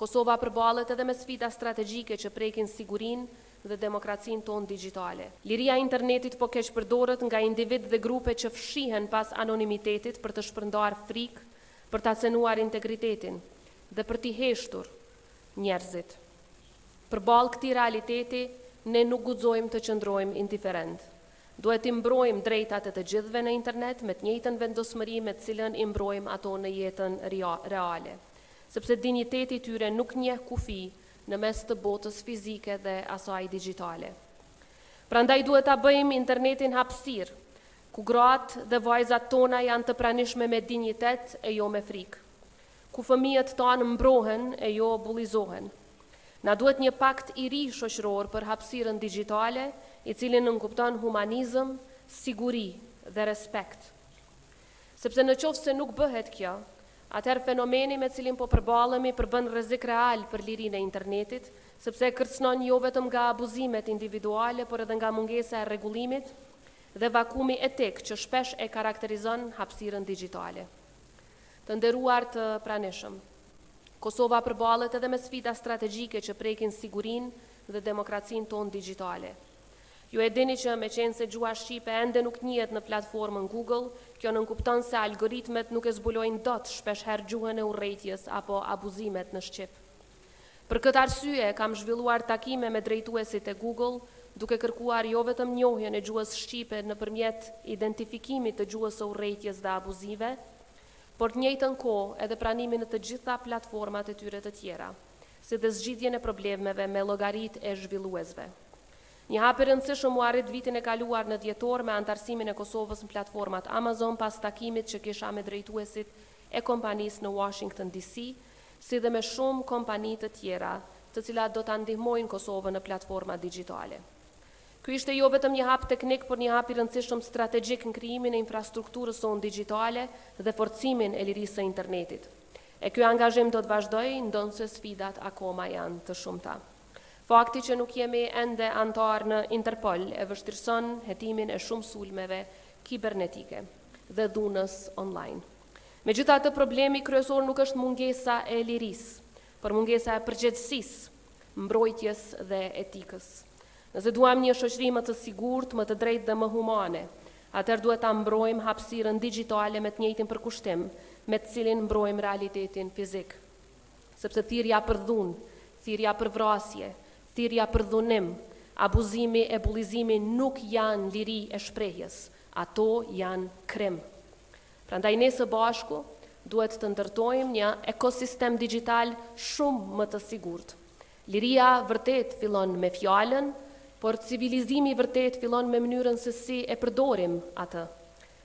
Kosova përballet edhe me sfida strategjike që prekin sigurinë dhe demokracinë tonë digjitale. Liria e internetit po keq përdoret nga individ dhe grupe që fshihen pas anonimitetit për të shpërndar frikë, për ta cenuar integritetin dhe për t'i heshtur njerëzit. Përballë këtij realiteti, ne nuk guxojmë të qëndrojmë indiferent. Duhet t'i mbrojmë drejtat e të gjithëve në internet me të njëjtën vendosmëri me të cilën i mbrojmë ato në jetën reale, sepse dinjiteti i tyre nuk njeh kufi në mes të botës fizike dhe asaj digjitale. Prandaj duhet ta bëjmë internetin hapësirë, ku gratë dhe vajzat tona janë të pranishme me dinjitet e jo me frikë, ku fëmijët tanë mbrohen e jo bullizohen. Na duhet një pakt i ri shoqëror për hapësirën digjitale, i cili nënkupton humanizëm, siguri dhe respekt. Sepse në qoftë se nuk bëhet kjo, atëherë fenomeni me cilin po përballemi përbën rrezik real për lirinë e internetit, sepse kërcënon jo vetëm nga abuzimet individuale, por edhe nga mungesa e rregullimit dhe vakumi etik që shpesh e karakterizon hapësirën digjitale. Të nderuar të pranishëm, Kosova përballet edhe me sfida strategjike që prekin sigurinë dhe demokracinë tonë digjitale. Ju e dini që me qenë se gjua shqipe ende nuk njihet në platformën Google, kjo nënkupton se algoritmet nuk e zbulojnë dot shpeshherë gjuhën e urrëties apo abuzimet në shqip. Për këtë arsye kam zhvilluar takime me drejtuesit e Google, duke kërkuar jo vetëm njohjen e gjuhës shqipe nëpërmjet identifikimit të gjuhës së urrëties dhe abuzive, por të njëjtën kohë edhe pranimin në të gjitha platformat e tyre të tjera, si dhe zgjidhjen e problemeve me llogaritë e zhvilluesve. Një hap i rëndësishëm u arrit vitin e kaluar në dhjetor me antarësimin e Kosovës në platformat Amazon pas takimit që kisha me drejtuesit e kompanisë në Washington DC, si dhe me shumë kompani të tjera, të cilat do ta ndihmojnë Kosovën në platforma digjitale. Ky ishte jo vetëm një hap teknik, por një hap i rëndësishëm strategjik në krijimin e infrastrukturës sonë digjitale dhe forcimin e lirisë së internetit. E ky angazhim do të vazhdojë, ndonse sfidat akoma janë të shumta. Fakti që nuk jemi ende antar në Interpol e vështirëson hetimin e shumë sulmeve kibernetike dhe dhunës online. Megjithatë, problemi kryesor nuk është mungesa e lirisë, por mungesa e përgjegjësisë, mbrojtjes dhe etikës. Nëse duam një shoqëri më të sigurt, më të drejtë dhe më humane, atëherë duhet ta mbrojmë hapësirën digjitale me të njëjtin përkushtim me të cilin mbrojmë realitetin fizik. Sepse thirrja për dhunë, thirrja për vrasje, thirrja për dhunim, abuzimi e bullizimi nuk janë liri e shprehjes, ato janë krim. Prandaj ne së bashku duhet të ndërtojmë një ekosistem digjital shumë më të sigurt. Liria vërtet fillon me fjalën, por civilizimi vërtet fillon me mënyrën se si e përdorim atë.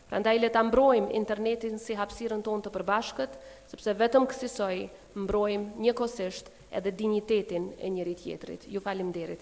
Prandaj le ta mbrojmë internetin si hapësirën tonë të përbashkët, sepse vetëm kësaj mbrojmë njëkohësisht edhe dinjitetin e njëri tjetrit. Ju falenderoj.